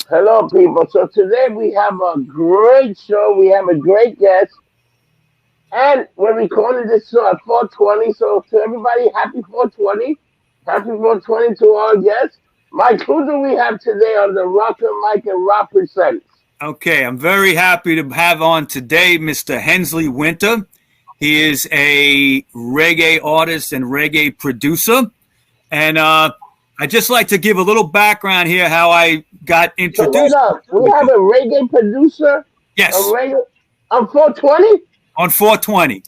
Hello, people. So today we have a great show. We have a great guest, and we're recording this show at 4:20. So to everybody, happy 4:20. Happy 4:20 to our guests. Mike, who do we have today on the Rocker Mike and Rock Presents? Okay, I'm very happy to have on today Mr. Hensley Wynter. He is a reggae artist and reggae producer. And I'd just like to give a little background here how I got So wait introduced. up. We have a reggae producer. A Yes, reggae on 4:20. on 420.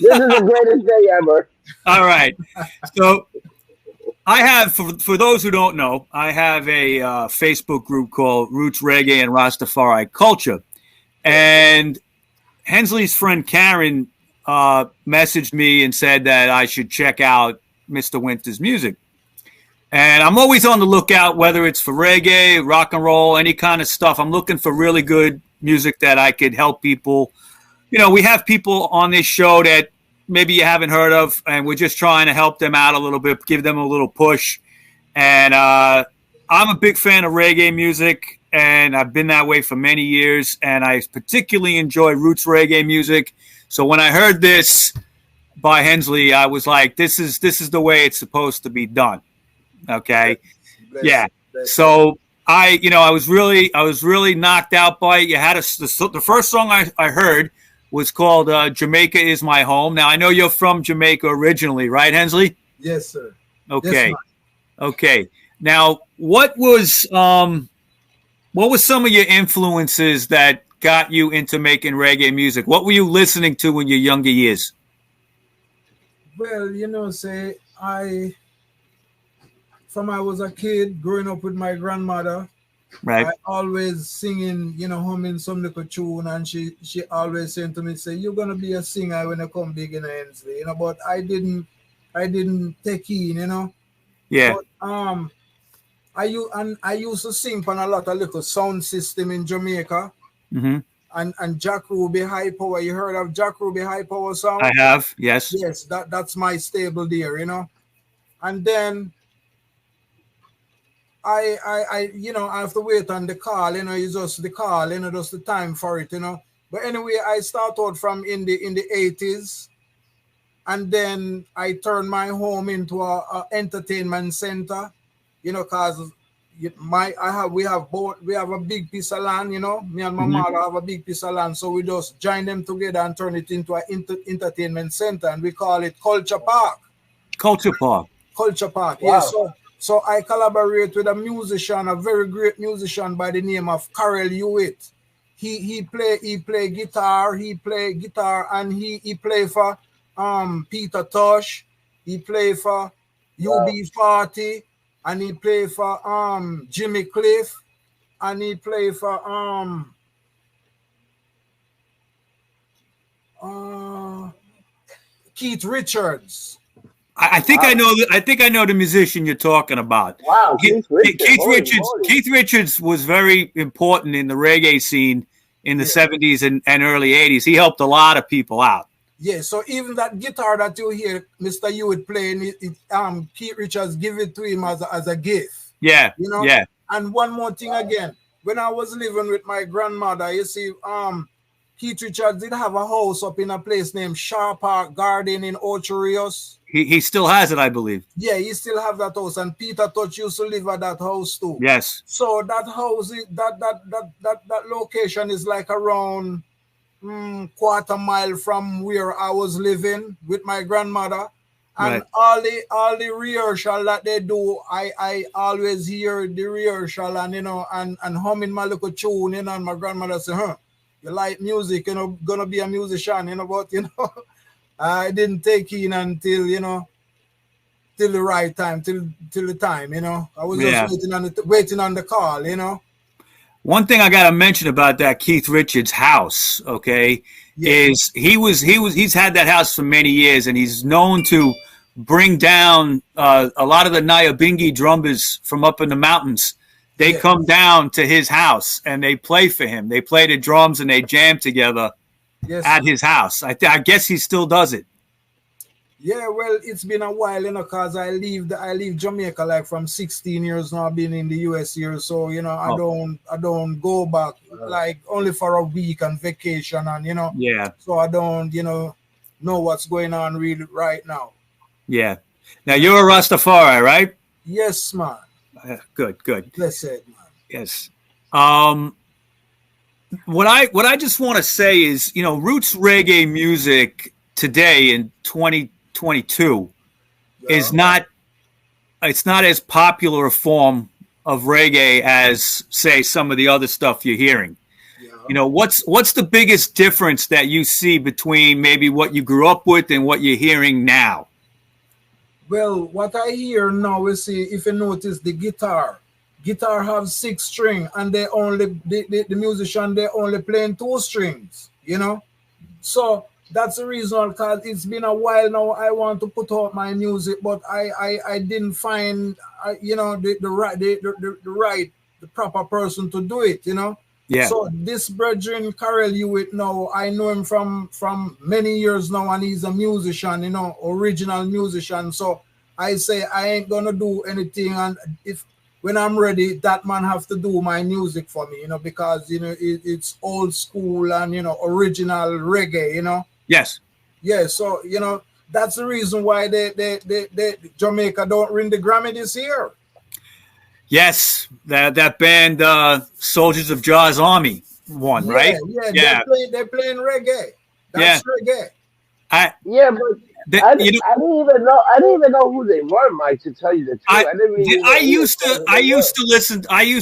This is the greatest day ever. All right. So I have, for those who don't know, I have a Facebook group called Roots Reggae and Rastafari Culture. And Hensley's friend Karen messaged me and said that I should check out Mr. Wynter's music. And I'm always on the lookout, whether it's for reggae, rock and roll, any kind of stuff. I'm looking for really good music that I could help people. You know, we have people on this show that maybe you haven't heard of, and we're just trying to help them out a little bit, give them a little push. And I'm a big fan of reggae music, and I've been that way for many years, and I particularly enjoy roots reggae music. So when I heard this by Hensley, I was like, this is the way it's supposed to be done. Okay. Yeah. So I was really knocked out by it. You had the first song I heard was called Jamaica Is My Home. Now I know you're from Jamaica originally, right, Hensley? Yes, sir. Okay. Yes, Okay. Now what was some of your influences that got you into making reggae music? What were you listening to in your younger years? well, from I was a kid growing up with my grandmother, Right. I always singing, humming some little tune, and she always saying to me, say, "You're gonna be a singer when you come big in Hensley," But I didn't take in. Yeah. But I used to sing on a lot of little sound system in Jamaica, Mm-hmm. and Jack Ruby High Power. You heard of Jack Ruby High Power sound? I have. Yes. Yes, that's my stable there, And then I have to wait on the call, it's just the call, just the time for it, But anyway, I start out from in the 80s, and then I turned my home into a entertainment center, cause we have a big piece of land, me and my Mm-hmm. mother have a big piece of land, so we just join them together and turn it into an entertainment center, and we call it Culture Park. Culture Park. Culture Park, Wow. yeah. So I collaborate with a musician, a very great musician by the name of Carol Hewitt. He play guitar, and he play for Peter Tosh, he play for UB40, and he play for Jimmy Cliff, and he play for Keith Richards. I think Wow. I know. I think I know the musician you're talking about. Wow, Keith Richards. Holy moly. Keith Richards was very important in the reggae scene in the Yeah. 70s and early 80s. He helped a lot of people out. Yeah, so even that guitar that you hear Mr. Hewitt playing, Keith Richards give it to him as a gift. Yeah. Yeah. And one more thing again, when I was living with my grandmother, you see, Keith Richards did have a house up in a place named Shaw Park Garden in Ocho Rios. He still has it, I believe. Yeah, he still have that house, and Peter Touch used to live at that house too. Yes. So that house, that location is like around quarter mile from where I was living with my grandmother. And Right. all the rehearsal that they do, I always hear the rehearsal and humming my little tune, and my grandmother say, you like music, gonna be a musician, but I didn't take in until, till the right time, till the time, I was just waiting on the call, One thing I got to mention about that Keith Richards house, okay, is he's had that house for many years, and he's known to bring down a lot of the Nyabingi drummers from up in the mountains. They come down to his house and they play for him. They play the drums and they jam together at his house. I guess he still does it. Yeah, well, it's been a while, cause I leave Jamaica like from 16 years now. I've been in the US here, so Oh, I don't go back like only for a week on vacation, and yeah, so I don't know what's going on really right now. yeah. Now you're a Rastafari, right? Yes, man. Good, good. Blessed, man. Yes. Um, what I just want to say is, roots reggae music today in 2022 is Yeah, not it's not as popular a form of reggae as, say, some of the other stuff you're hearing. yeah. What's the biggest difference that you see between maybe what you grew up with and what you're hearing now? Well, what I hear now is, see, if you notice the guitar have 6 string, and the musician, they only playing 2 strings, So that's the reason, because it's been a while now. I want to put out my music, but I didn't find the proper person to do it. Yeah. So this brethren Carol Hewitt now, I know him from many years now, and he's a musician, original musician. So I say I ain't gonna do anything, and if when I'm ready, that man have to do my music for me, because it's old school and original reggae. Yes. Yeah, so that's the reason why they Jamaica don't win the Grammy this year. Yes. That band, Soldiers of Jah's Army, won, Yeah, right? yeah, they're playing reggae. That's reggae. Yeah, but I didn't even know who they were, Mike. To tell you the truth, I didn't really I used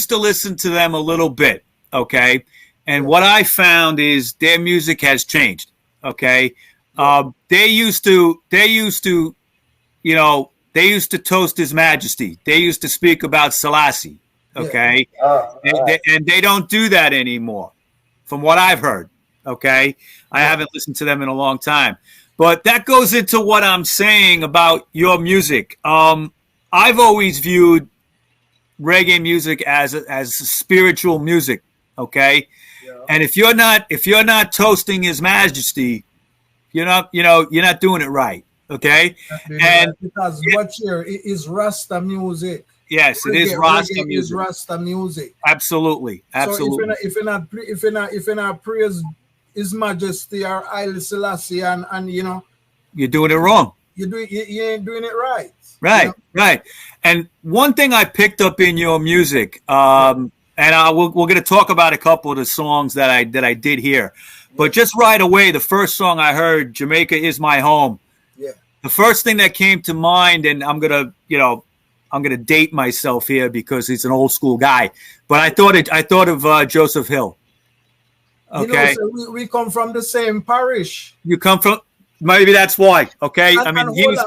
to listen to them a little bit. Okay, and what I found is their music has changed. Okay, they used to toast His Majesty. They used to speak about Selassie. Okay, and they don't do that anymore, from what I've heard. Okay, I haven't listened to them in a long time. But that goes into what I'm saying about your music. I've always viewed reggae music as spiritual music, okay? Yeah. And if you're not toasting His Majesty, you're not doing it right, okay? And because what here is Rasta music. yes, Reggae, it is Rasta reggae music. is Rasta music. Absolutely. So if you're not praise His Majesty or Haile Selassie, and you're doing it wrong. you ain't doing it right. Right, right. And one thing I picked up in your music, and we're going to talk about a couple of the songs that I did hear, but just right away, the first song I heard, "Jamaica Is My Home." Yeah. The first thing that came to mind, and I'm gonna date myself here because he's an old school guy, but I thought of Joseph Hill. Okay, so we come from the same parish. you come from. Maybe that's why. Okay, And hold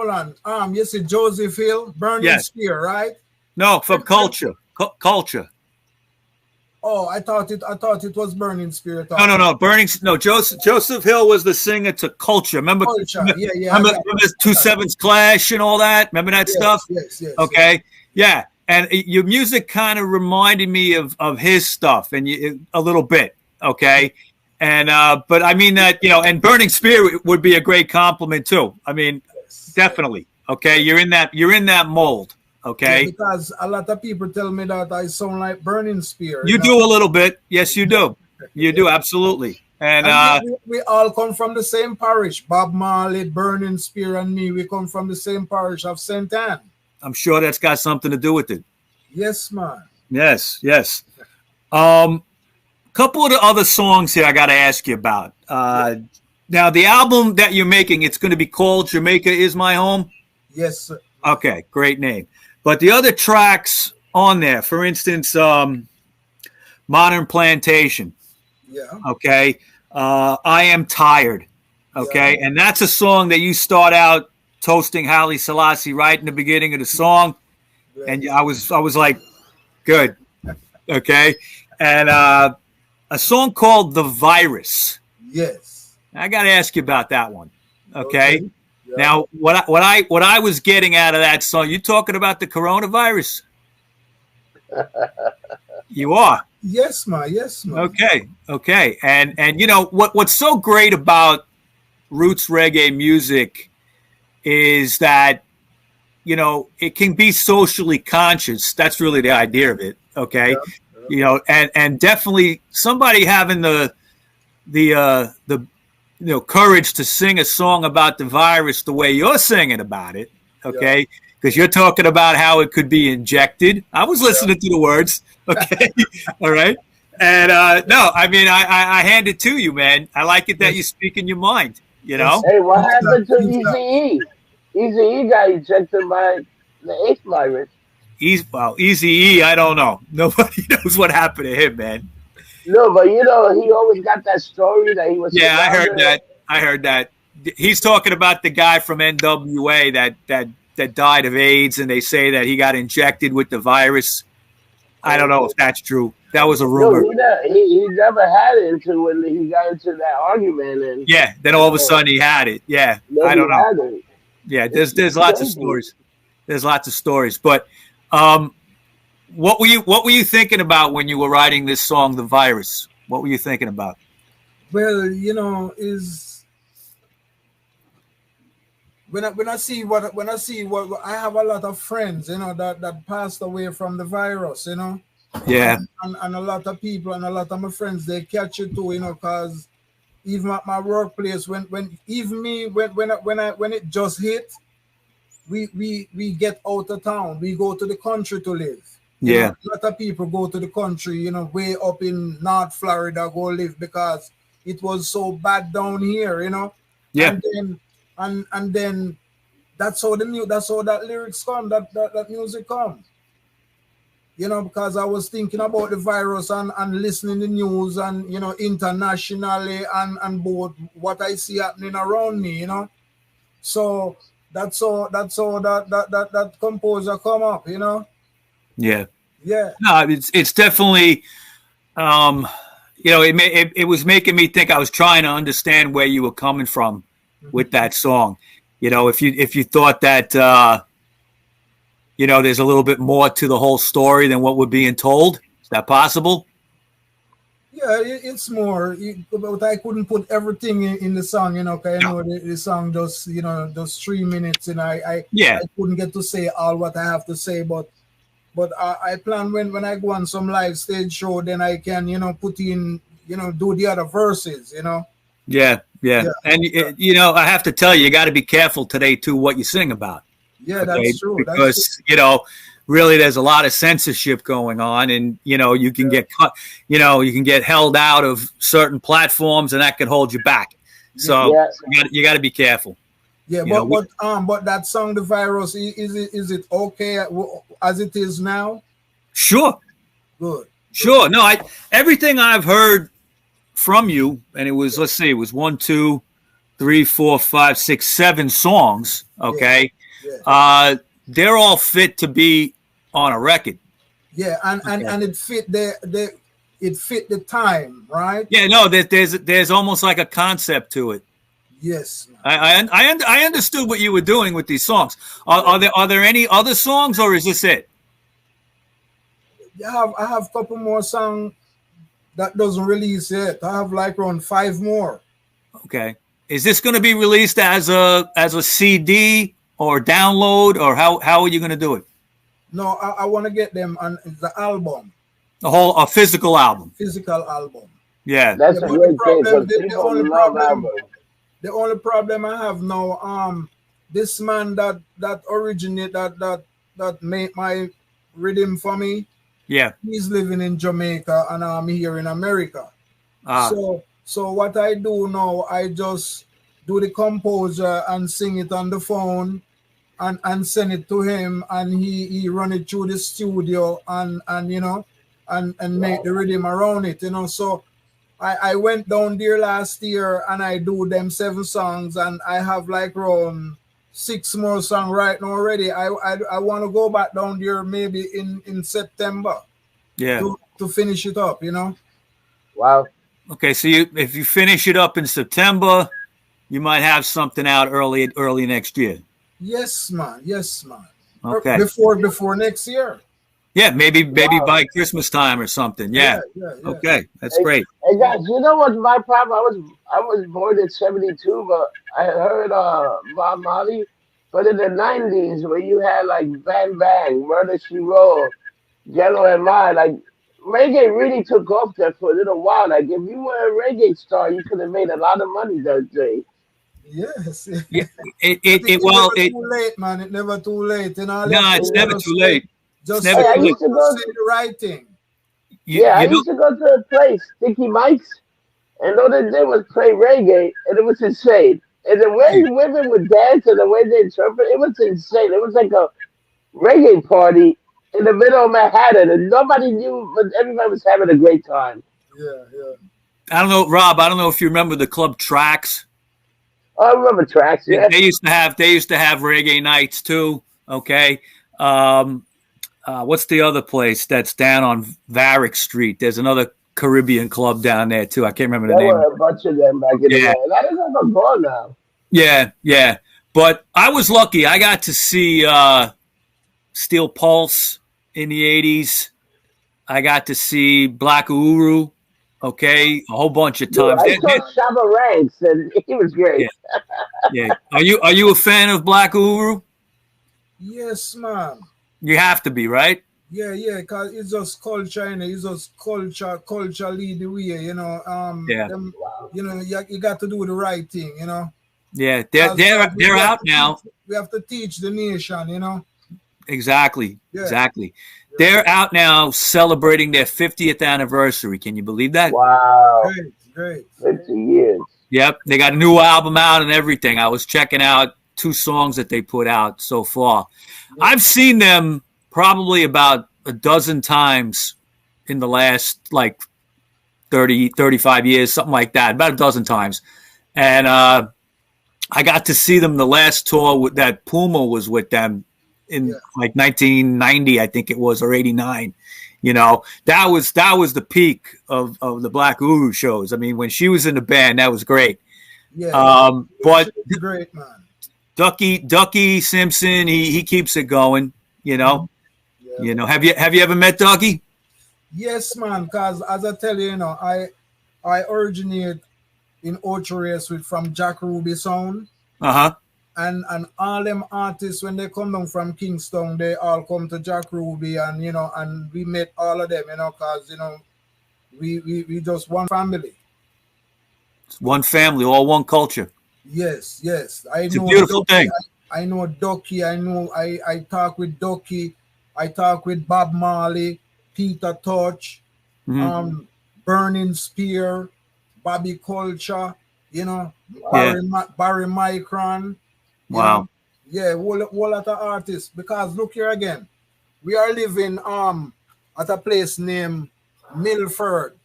on. You see Joseph Hill, Burning Spear, right? No, from culture. Culture. Oh, I thought it was Burning Spear. No. Joseph Hill was the singer to Culture. Remember? Culture. Yeah. Remember 2/7 Clash and all that? Remember that stuff? Yes. Okay. Yeah. And your music kind of reminded me of his stuff, and a little bit. Okay. And but I mean that, and Burning Spear would be a great compliment too. I mean, definitely. Okay. You're in that mold. Okay. Yeah, because a lot of people tell me that I sound like Burning Spear. You do a little bit. Yes, you do. You do. Absolutely. And we all come from the same parish. Bob Marley, Burning Spear, and me. We come from the same parish of St. Anne. I'm sure that's got something to do with it. Yes, man. Yes. Couple of the other songs here I got to ask you about. Now, the album that you're making, it's going to be called "Jamaica Is My Home." Yes, sir. Okay, great name. But the other tracks on there, for instance, "Modern Plantation." Yeah. Okay. "I Am Tired." Okay, and that's a song that you start out toasting Haile Selassie right in the beginning of the song, and I was like, good. Okay, and a song called "The Virus." Yes. I got to ask you about that one. Okay. Yeah. Now, what I was getting out of that song, you talking about the coronavirus? You are. Yes, man. Okay. And what's so great about roots reggae music is that, you know, it can be socially conscious. That's really the idea of it. Okay. Yeah. You know, and definitely somebody having the courage to sing a song about the virus the way you're singing about it. Okay. Because you're talking about how it could be injected. I was listening to the words. Okay. All right. And no, I mean, I hand it to you, man. I like it that you speak in your mind, you know? Hey, what happened to Eazy-E? Eazy-E got ejected by the AIDS virus. Eazy-E, I don't know. Nobody knows what happened to him, man. No, but you know, he always got that story that he was. Yeah, I heard that. He's talking about the guy from NWA that died of AIDS, and they say that he got injected with the virus. I don't know if that's true. That was a rumor. No, he never had it until when he got into that argument. And yeah, then all of a sudden he had it. Yeah, I don't know. Yeah, there's lots of stories. There's lots of stories, but what were you thinking about when you were writing this song, "The Virus"? What were you thinking about? Well, you know, is when I see what I have a lot of friends, you know, that passed away from the virus, you know. Yeah. And a lot of people and a lot of my friends, they catch it too, you know, because even at my workplace, when it just hit, we get out of town. We go to the country to live. You know, a lot of people go to the country, you know, way up in North Florida, go live because it was so bad down here, you know. Yeah. And then that's how that lyrics come, that music come. You know, because I was thinking about the virus and listening to the news and, you know, internationally and both what I see happening around me, you know. So that's all that composer come up, you know. Yeah. Yeah. No, it's definitely, you know, it was making me think. I was trying to understand where you were coming from with that song. You know, if you thought that, you know, there's a little bit more to the whole story than what we're being told. Is that possible? Yeah, it's more. But I couldn't put everything in the song, you know. Because I know the song just, you know, just 3 minutes, and I couldn't get to say all what I have to say. But I plan when I go on some live stage show, then I can, you know, put in, you know, do the other verses, you know. Yeah. And you know, I have to tell you, you got to be careful today too what you sing about. Yeah, that's true. Because you know, really, there's a lot of censorship going on, and you know, you can get cut. You know, you can get held out of certain platforms, and that can hold you back. So you got to be careful. Yeah, but that song, "The Virus," is it okay as it is now? Sure. Good. Sure. No, everything I've heard from you, and it was, let's see, it was 1, 2, 3, 4, 5, 6, 7 songs. Okay. Yeah. They're all fit to be on a record. Yeah, and it fit the time, right? Yeah, no, there's almost like a concept to it. Yes. I understood what you were doing with these songs. Are there any other songs, or is this it? I have a couple more songs that doesn't release yet. I have like around 5 more. Okay. Is this going to be released as a CD or download, or how are you going to do it? No, I want to get them on the album. A physical album. Physical album. Yeah. That's a great thing. The only problem I have now, this man that originate that made my rhythm for me. Yeah. He's living in Jamaica and I'm here in America. So what I do now, I just do the composer and sing it on the phone and send it to him, and he run it through the studio and you know and make the rhythm around it, you know. So I went down there last year and I do them 7 songs, and I have like around 6 more songs right now already. I want to go back down there maybe in September. Yeah. To finish it up, you know. Wow. Okay, so if you finish it up in September, you might have something out early next year. Yes, man. Okay. Before next year. Yeah, maybe by Christmas time or something. Yeah. Okay, that's great. Hey guys, you know what my problem? I was born in '72, but I heard Bob Marley But in the 90s, when you had like Bang Bang, Murder She Wrote, Jello and Mine, like reggae really took off there for a little while. Like if you were a reggae star, you could have made a lot of money those days. Yes. Yeah, But it it's well, never too late, man. It's never too late. You know, all you no, have to it's do never is too late. It's just never say, Hey, I too late. used to just go. say the right thing. Yeah, I You know, used to go to a place, Sticky Mike's, and all they did was play reggae, and it was insane. And the way women would dance and the way they interpret, it was insane. It was like a reggae party in the middle of Manhattan, and nobody knew, but everybody was having a great time. Yeah, yeah. I don't know, Rob. I don't know if you remember the club Tracks. Oh, I remember tracks, yeah. They used to have reggae nights too. Okay. Um, what's the other place that's down on Varick Street? There's another Caribbean club down there too. I can't remember the There name. were a bunch of them back in the Yeah, day. That is ever gone now. yeah, yeah. But I was lucky. I got to see Steel Pulse in the '80s. I got to see Black Uhuru. Okay, a whole bunch of Dude, times. I saw Shabba Ranks, and he was Yeah, great. yeah. Are you a fan of Black Uhuru? Yes, man. You have to be, right? Yeah, yeah, cause it's just culture, you know. It's just culture lead the way, you know. Yeah, Them, you know, you got to do the right thing, you know. yeah. Cause They're we have out to now. we have to teach the nation, you know. Exactly, Yeah, exactly. yeah. They're out now celebrating their 50th anniversary. Can you believe that? Wow, Great, great. 50 years. Yep, they got a new album out and everything. I was checking out 2 songs that they put out so far. Yeah. I've seen them probably about a dozen times in the last like 30, 35 years, something like that, about a dozen times. And I got to see them the last tour that Puma was with them in Yeah. like 1990, I think it was, or 89. You know, that was the peak of the Black Uru shows. I mean, when she was in the band, that was great. Yeah, yeah. But She's great, man. Ducky Simpson, he keeps it going. You know, Yeah. Have you ever met Ducky? Yes, man. Cause as I tell you, you know, I originate in Ocho Race with from Jack Ruby sound. Uh huh. And all them artists when they come down from Kingston, they all come to Jack Ruby, and you know, and we met all of them, you know, cause you know, we just one family. It's one family, all one culture. Yes, yes. I It's a know beautiful Ducky. thing. I know Ducky. I know I talk with Ducky. I talk with Bob Marley, Peter Touch, Mm-hmm. Burning Spear, Bobby Culture, you know, Yeah. Barry Micron, you Wow. know, yeah, whole lot of artists. Because look here again, we are living at a place named Milford,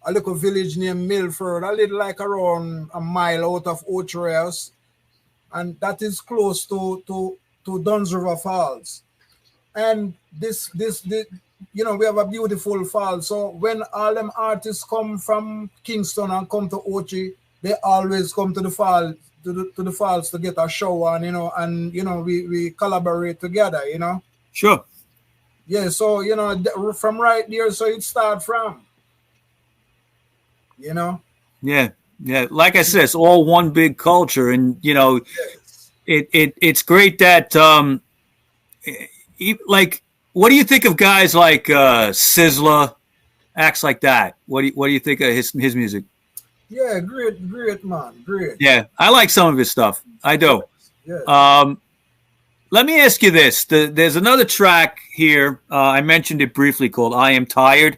a little village named Milford, a little like around a mile out of Ocho Rios, and that is close to Duns River Falls. And this you know, we have a beautiful fall. So when all them artists come from Kingston and come to Ochi, they always come to the fall to the falls to get a shower, and you know we collaborate together, you know. Sure. Yeah, so you know from right there, so it start from, you know. Yeah. Yeah. Like I said, it's all one big culture, and Yes. it's great that like, what do you think of guys like Sizzler, acts like that? What do you think of his music? Yeah, great man, great. Yeah, I like some of his stuff. I do. Yeah. Let me ask you this: there's another track here. I mentioned it briefly called "I Am Tired."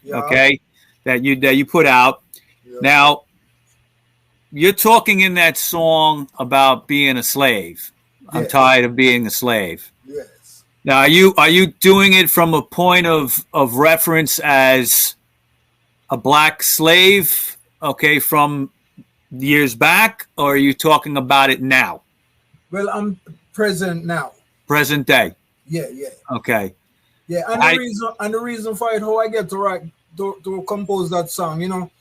Yeah. Okay, that you put out. Yeah. Now, you're talking in that song about being a slave. I'm Yeah. tired of being a slave. Yes. Now, are you doing it from a point of reference as a black slave? Okay, from years back, or are you talking about it now? Well, I'm present now. Present day. Yeah, yeah. Okay. Yeah, and the reason for it, how I get to write to compose that song, you know,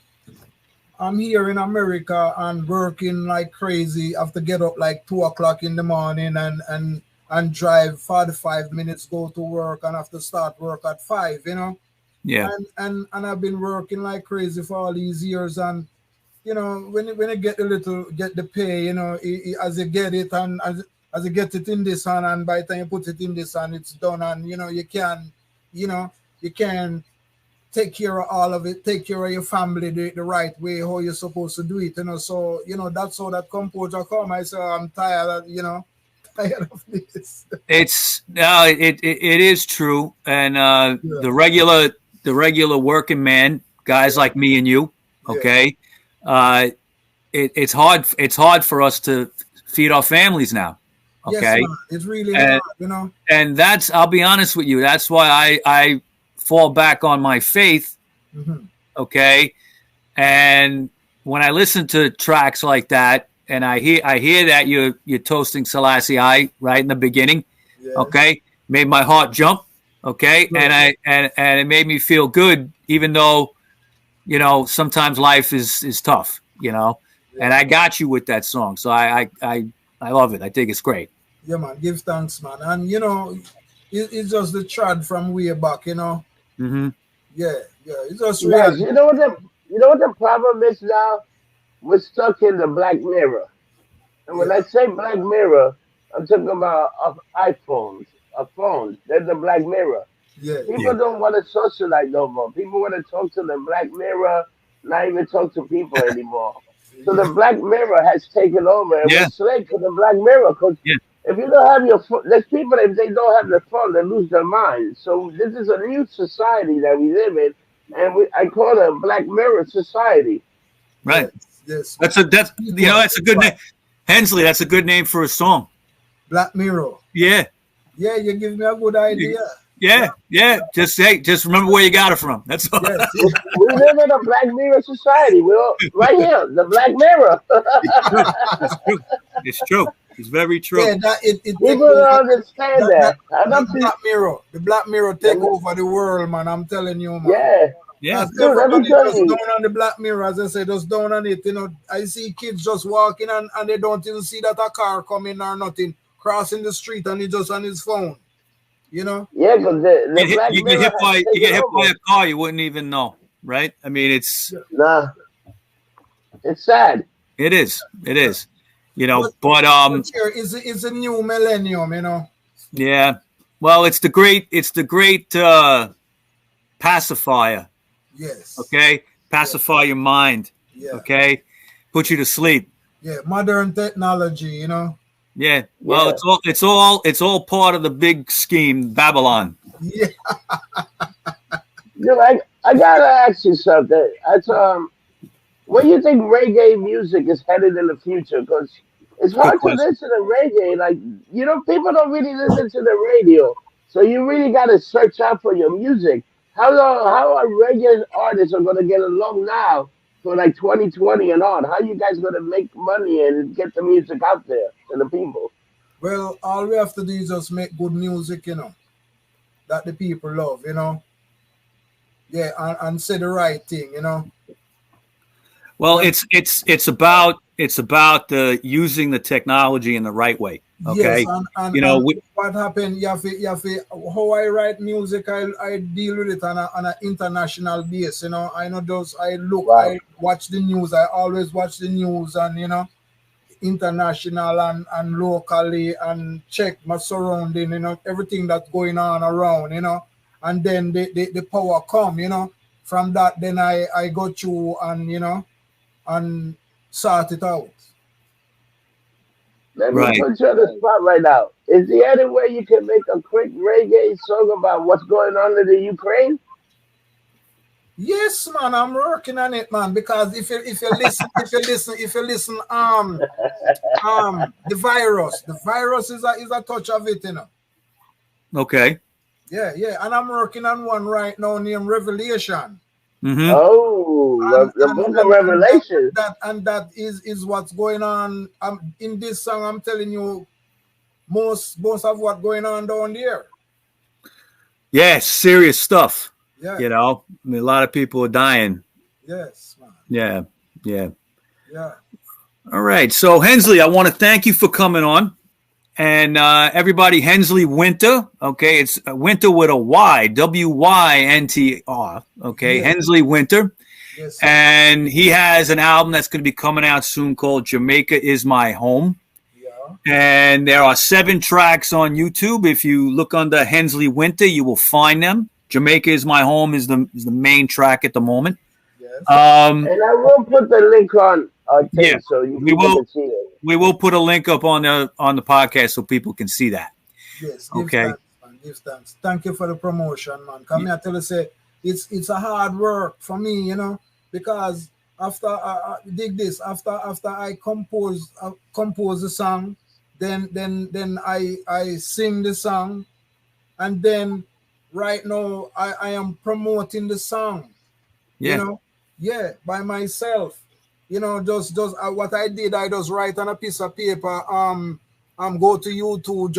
I'm here in America and working like crazy. I have to get up like 2 o'clock in the morning and drive 45 minutes, go to work, and have to start work at 5, you know. Yeah. And I've been working like crazy for all these years, and you know, when you get the pay, you know, as you get it, and as you get it in this hand, and by the time you put it in this hand, it's done, and you can take care of all of it, take care of your family the right way, how you're supposed to do it, So that's how that composure come. I say I'm tired of tired of this. It's it is true, and the regular working man, guys like me and you, okay, it's hard for us to feed our families now. Okay, yes, it's really hard, And that's, I'll be honest with you, that's why I fall back on my faith. Mm-hmm. Okay, and when I listen to tracks like that, and I hear that you're toasting Selassie I right in the beginning, okay, made my heart jump, okay, and it made me feel good, even though sometimes life is tough, and I got you with that song, so I love it. I think it's great. Yeah, man, give thanks, man, and it's just the trad from way back, Mm-hmm. Yeah, it's just Yes, real. you know what the problem is now? We're stuck in the black mirror. And when I say black mirror, I'm talking about iPhones, phones. They're the black mirror. Yeah. People don't want to socialize no more. People want to talk to the black mirror, not even talk to people anymore. So the black mirror has taken over, and we're slaves to the black mirror. Because if you don't have your phone, there's people, if they don't have their phone, they lose their mind. So this is a new society that we live in, and I call it a black mirror society. Right. Yes. That's a good name. Hensley, that's a good name for a song. Black Mirror. Yeah. Yeah, you give me a good idea. Yeah. Just remember where you got it from. That's all. Yes. We live in a black mirror society. We're all, right here, the black mirror. It's true. It's very true. Yeah, people don't understand that. The black mirror take over the world, man. I'm telling you, man. Yeah. Dude, let me tell you. Down on the black mirror, as I say, just down on it. I see kids just walking and they don't even see that a car coming or nothing, crossing the street, and he just on his phone. Yeah, because the black you mirror get hit by a car, you wouldn't even know, right? I mean, it's it's sad. It is. But it's a new millennium, Yeah. Well, it's the great pacifier. Yes. Okay. Pacify your mind. Yeah. Okay. Put you to sleep. Yeah. Modern technology, Yeah. Well, it's all part of the big scheme, Babylon. Yeah. I gotta ask you something. Where do you think reggae music is headed in the future? Because it's hard to listen to reggae. Like, people don't really listen to the radio. So you really gotta search out for your music. How are reggae artists are gonna get along now for like 2020 and on? How are you guys gonna make money and get the music out there to the people? Well, all we have to do is just make good music, that the people love, Yeah, and say the right thing, Well, it's about using the technology in the right way. Okay, yes, and what happened? You have to, how I write music, I deal with it on an international base. I know those. I watch the news. I always watch the news, and international and locally, and check my surrounding. Everything that's going on around. And then the power come. From that, then I go through and sort it out. Let me put you on the spot right now. Is there any way you can make a quick reggae song about what's going on in the Ukraine? Yes, man, I'm working on it, man. Because if you listen, the virus is a touch of it, Okay. Yeah, and I'm working on one right now named Revelation. Mm-hmm. Oh, the book of Revelation. That is what's going on. In this song, I'm telling you most of what's going on down there. Yeah, serious stuff. Yeah. A lot of people are dying. Yes, man. Yeah. Yeah. All right. So, Hensley, I want to thank you for coming on. And everybody, Hensley Wynter. Okay, it's Wynter with a Y, Wyntr. Okay, Hensley Wynter. Yes, and he has an album that's going to be coming out soon called Jamaica Is My Home. Yeah. And there are 7 tracks on YouTube. If you look under Hensley Wynter, you will find them. Jamaica is My Home is the main track at the moment. Yes. And I will put the link on our thing so you can see it. We will put a link up on the podcast so people can see that. Yes. Okay. Give thanks. Thank you for the promotion, man. Come here, tell us, it's a hard work for me, you know, because after dig this, after I compose the song, then I sing the song, and then right now I am promoting the song. You know, by myself. You know, just what I did, I just write on a piece of paper. Go to YouTube.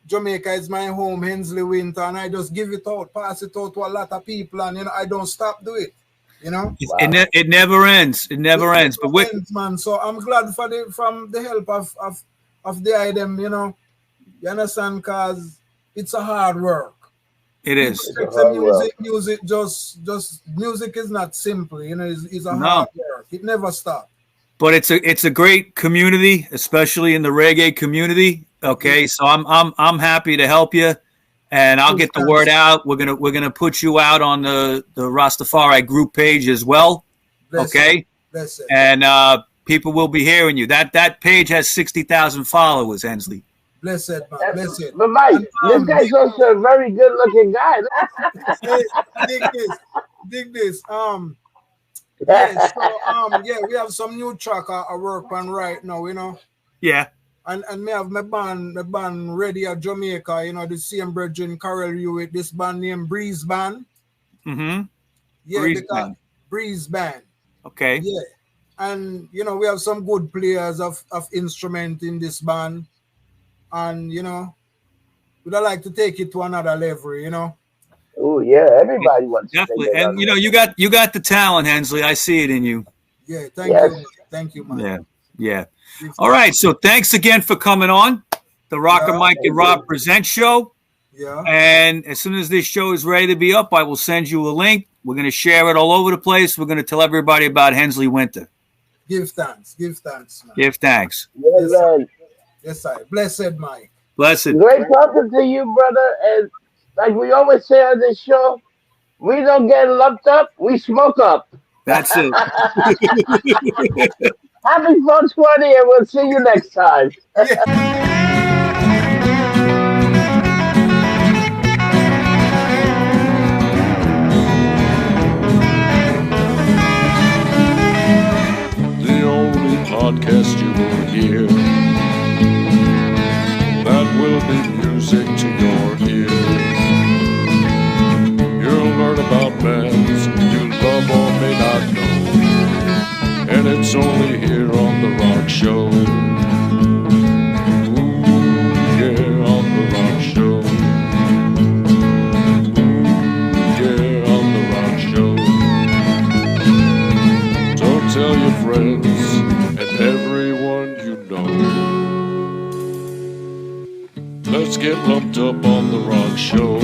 Jamaica is my home, Hensley Wynter, and I just give it out, pass it out to a lot of people, and you know I don't stop doing it. You know, it never ends. It never ends. But man, so I'm glad from the help of the item. You know, you understand? Because it's a hard work. It is. Music just music is not simple. You know, it's a hard work. It never stops. But it's a great community, especially in the reggae community. Okay, so I'm happy to help you, and I'll get the word out. We're gonna put you out on the Rastafari group page as well. Okay, and people will be hearing you. That page has 60,000 followers, Hensley. Blessed, man. Blessed. But Mike, this guy's also a very good looking guy. Dig this. Yeah, so we have some new track I work on right now, you know. Yeah. And me have my band ready at Jamaica, you know, the same brethren Carol Hewitt, this band named Breeze Band. Mm-hmm. Yeah, Breeze Band. Okay. Yeah. And you know, we have some good players of instrument in this band. And you know, we'd like to take it to another level, you know. Oh yeah, everybody wants definitely. To and you know, you got the talent, Hensley. I see it in you. Yeah, thank you, man. Yeah. All right, so thanks again for coming on the RockerMike and Rob Present Show. Yeah. And as soon as this show is ready to be up, I will send you a link. We're going to share it all over the place. We're going to tell everybody about Hensley Wynter. Give thanks, man. Give thanks. Yes, sir. Blessed, Mike. Blessed. Great talking to you, brother. And like we always say on this show, we don't get lumped up, we smoke up. That's it. Happy 420, and we'll see you next time. The only podcast you will hear that will be music to your ears. You'll learn about bands you love or may not know. And it's only here on The Rock Show. Ooh, yeah, on The Rock Show. Ooh, yeah, on The Rock Show. Don't tell your friends and everyone you know. Let's get lumped up on The Rock Show.